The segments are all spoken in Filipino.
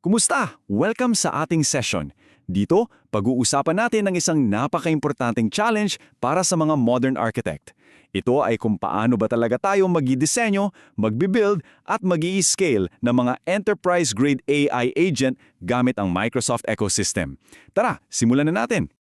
Kumusta? Welcome sa ating session. Dito, pag-uusapan natin ang isang napaka-importanting challenge para sa mga modern architect. Ito ay kung paano ba talaga tayo mag-disenyo, magbi-build at mag-i-scale ng mga enterprise-grade AI agent gamit ang Microsoft ecosystem. Tara, simulan na natin!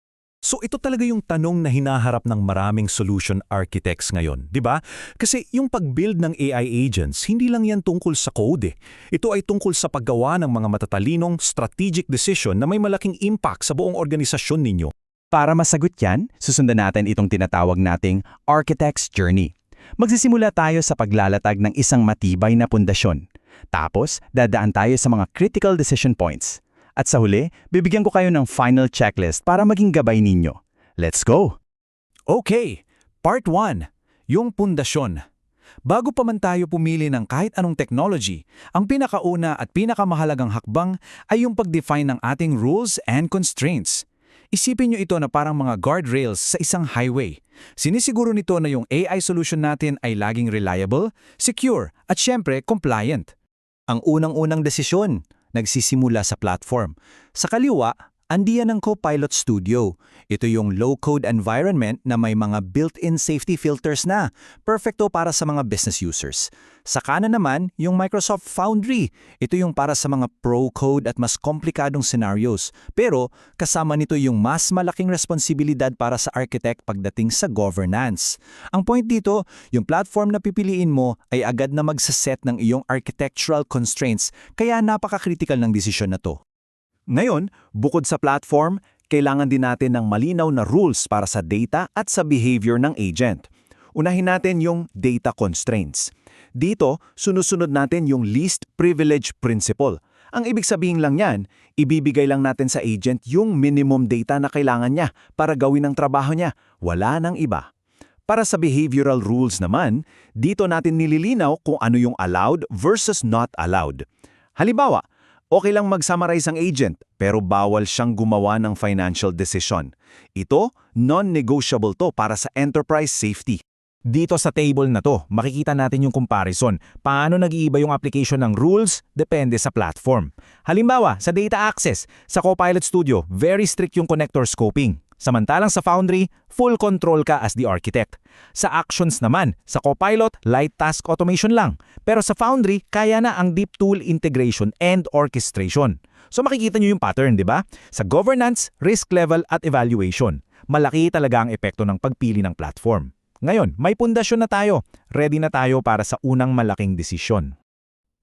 So ito talaga yung tanong na hinaharap ng maraming solution architects ngayon, di ba? Kasi yung pag-build ng AI agents, hindi lang yan tungkol sa code eh. Ito ay tungkol sa paggawa ng mga matatalinong strategic decision na may malaking impact sa buong organisasyon ninyo. Para masagot yan, susundan natin itong tinatawag nating Architect's Journey. Magsisimula tayo sa paglalatag ng isang matibay na pundasyon. Tapos, dadaan tayo sa mga critical decision points. At sa huli, bibigyan ko kayo ng final checklist para maging gabay ninyo. Let's go! Okay, Part 1, yung pundasyon. Bago pa man tayo pumili ng kahit anong technology, ang pinakauna at pinakamahalagang hakbang ay yung pag-define ng ating rules and constraints. Isipin nyo ito na parang mga guardrails sa isang highway. Sinisiguro nito na yung AI solution natin ay laging reliable, secure, at syempre compliant. Ang unang-unang desisyon, nagsisimula sa platform. Sa kaliwa, andiyan ang Copilot Studio. Ito yung low-code environment na may mga built-in safety filters na, perfecto para sa mga business users. Sa kanan naman, yung Microsoft Foundry. Ito yung para sa mga pro-code at mas komplikadong scenarios. Pero kasama nito yung mas malaking responsibilidad para sa architect pagdating sa governance. Ang point dito, yung platform na pipiliin mo ay agad na magsaset ng iyong architectural constraints, kaya napaka-critical ng desisyon na to. Ngayon, bukod sa platform, kailangan din natin ng malinaw na rules para sa data at sa behavior ng agent. Unahin natin yung data constraints. Dito, sunusunod natin yung least privilege principle. Ang ibig sabihin lang yan, ibibigay lang natin sa agent yung minimum data na kailangan niya para gawin ang trabaho niya. Wala nang iba. Para sa behavioral rules naman, dito natin nililinaw kung ano yung allowed versus not allowed. Halimbawa, okay lang mag-summarize ang agent, pero bawal siyang gumawa ng financial decision. Ito, non-negotiable to para sa enterprise safety. Dito sa table na to, makikita natin yung comparison. Paano nag-iiba yung application ng rules? Depende sa platform. Halimbawa, sa data access, sa Copilot Studio, very strict yung connector scoping. Samantalang sa Foundry, full control ka as the architect. Sa actions naman, sa Copilot, light task automation lang. Pero sa Foundry, kaya na ang deep tool integration and orchestration. So makikita nyo yung pattern, di ba? Sa governance, risk level at evaluation. Malaki talaga ang epekto ng pagpili ng platform. Ngayon, may pundasyon na tayo. Ready na tayo para sa unang malaking desisyon.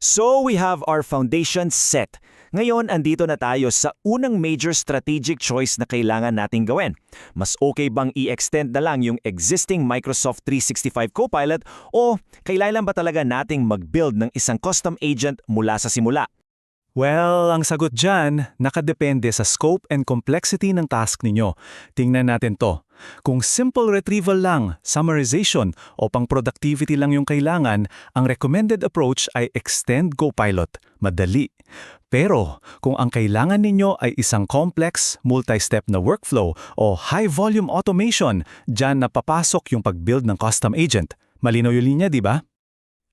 So we have our foundation set. Ngayon, andito na tayo sa unang major strategic choice na kailangan nating gawin. Mas okay bang i-extend na lang yung existing Microsoft 365 Copilot o kailangan ba talaga nating mag-build ng isang custom agent mula sa simula? Well, ang sagot dyan, nakadepende sa scope and complexity ng task ninyo. Tingnan natin to. Kung simple retrieval lang, summarization o pang-productivity lang yung kailangan, ang recommended approach ay Extend Copilot. Madali. Pero kung ang kailangan ninyo ay isang complex, multi-step na workflow o high-volume automation, dyan napapasok yung pag-build ng custom agent. Malinaw yung linya, di ba?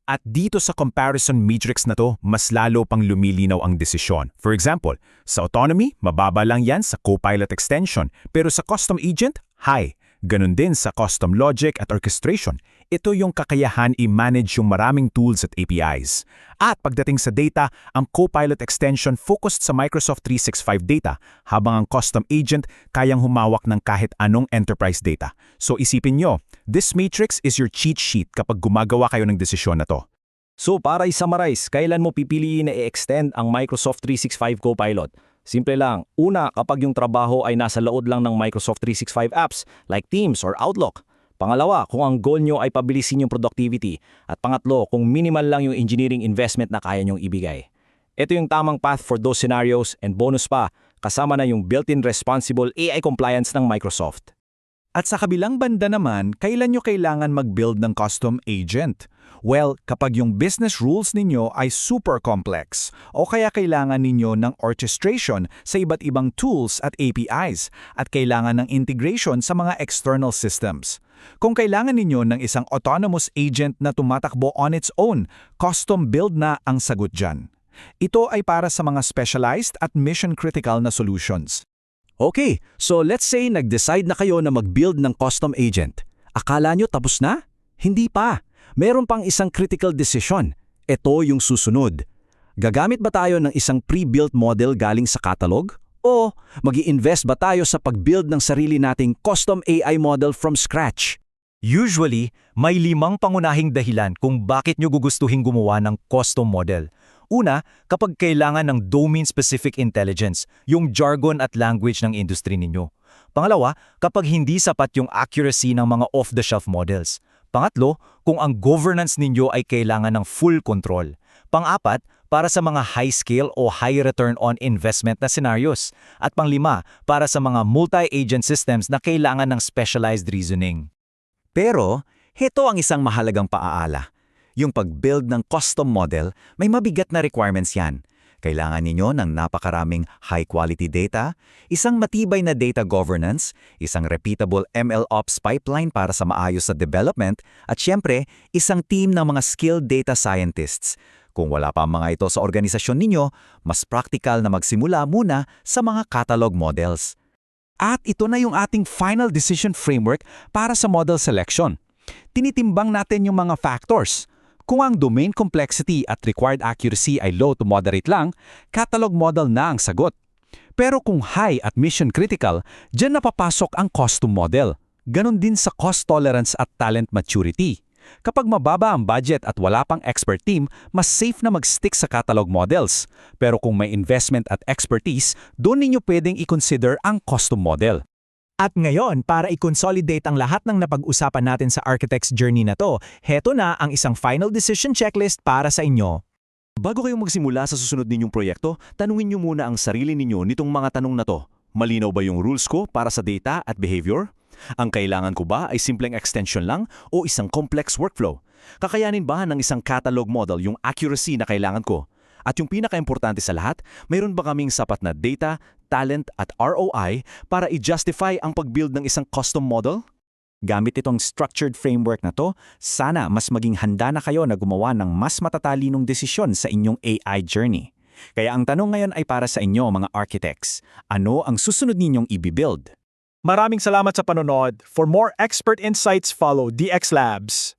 At dito sa comparison matrix na to, mas lalo pang lumilinaw ang desisyon. For example, sa autonomy, mababa lang yan sa Copilot extension, pero sa custom agent, high. Ganon din sa custom logic at orchestration. Ito yung kakayahan i-manage yung maraming tools at APIs. At pagdating sa data, ang Copilot extension focused sa Microsoft 365 data, habang ang custom agent kayang humawak ng kahit anong enterprise data. So isipin nyo, this matrix is your cheat sheet kapag gumagawa kayo ng desisyon na to. So para i-summarize, kailan mo pipiliin na i-extend ang Microsoft 365 Copilot? Simple lang, una kapag yung trabaho ay nasa laod lang ng Microsoft 365 apps like Teams or Outlook. Pangalawa, kung ang goal nyo ay pabilisin yung productivity. At pangatlo, kung minimal lang yung engineering investment na kaya nyong ibigay. Ito yung tamang path for those scenarios and bonus pa, kasama na yung built-in responsible AI compliance ng Microsoft. At sa kabilang banda naman, kailan nyo kailangan mag-build ng custom agent? Well, kapag yung business rules ninyo ay super complex o kaya kailangan ninyo ng orchestration sa iba't ibang tools at APIs at kailangan ng integration sa mga external systems. Kung kailangan ninyo ng isang autonomous agent na tumatakbo on its own, custom build na ang sagot dyan. Ito ay para sa mga specialized at mission-critical na solutions. Okay, so let's say nag-decide na kayo na mag-build ng custom agent. Akala nyo tapos na? Hindi pa. Meron pang isang critical decision. Ito yung susunod. Gagamit ba tayo ng isang pre-built model galing sa catalog? O mag-i-invest ba tayo sa pag-build ng sarili nating custom AI model from scratch? Usually, may 5 pangunahing dahilan kung bakit nyo gugustuhin gumawa ng custom model. Una, kapag kailangan ng domain-specific intelligence, yung jargon at language ng industry ninyo. Pangalawa, kapag hindi sapat yung accuracy ng mga off-the-shelf models. Pangatlo, kung ang governance ninyo ay kailangan ng full control. Pang-apat, para sa mga high-scale o high return on investment na scenarios. At pang-5, para sa mga multi-agent systems na kailangan ng specialized reasoning. Pero, heto ang isang mahalagang paaala. Yung pag-build ng custom model, may mabigat na requirements yan. Kailangan ninyo ng napakaraming high-quality data, isang matibay na data governance, isang repeatable MLOps pipeline para sa maayos sa development, at syempre, isang team ng mga skilled data scientists. Kung wala pa ang mga ito sa organisasyon ninyo, mas practical na magsimula muna sa mga catalog models. At ito na yung ating final decision framework para sa model selection. Tinitimbang natin yung mga factors. Kung ang domain complexity at required accuracy ay low to moderate lang, catalog model na ang sagot. Pero kung high at mission critical, dyan napapasok ang custom model. Ganon din sa cost tolerance at talent maturity. Kapag mababa ang budget at wala pang expert team, mas safe na mag-stick sa catalog models. Pero kung may investment at expertise, doon ninyo pwedeng i-consider ang custom model. At ngayon, para i-consolidate ang lahat ng napag-usapan natin sa Architect's Journey na to, heto na ang isang final decision checklist para sa inyo. Bago kayong magsimula sa susunod ninyong proyekto, tanungin niyo muna ang sarili ninyo nitong mga tanong na to. Malinaw ba yung rules ko para sa data at behavior? Ang kailangan ko ba ay simpleng extension lang o isang complex workflow? Kakayanin ba ng isang catalog model yung accuracy na kailangan ko? At yung pinaka-importante sa lahat, mayroon ba kaming sapat na data, talent at ROI para i-justify ang pag-build ng isang custom model? Gamit itong structured framework na to, sana mas maging handa na kayo na gumawa ng mas matatalinong desisyon sa inyong AI journey. Kaya ang tanong ngayon ay para sa inyo mga architects. Ano ang susunod ninyong i-build? Maraming salamat sa panonood. For more expert insights, follow DX Labs.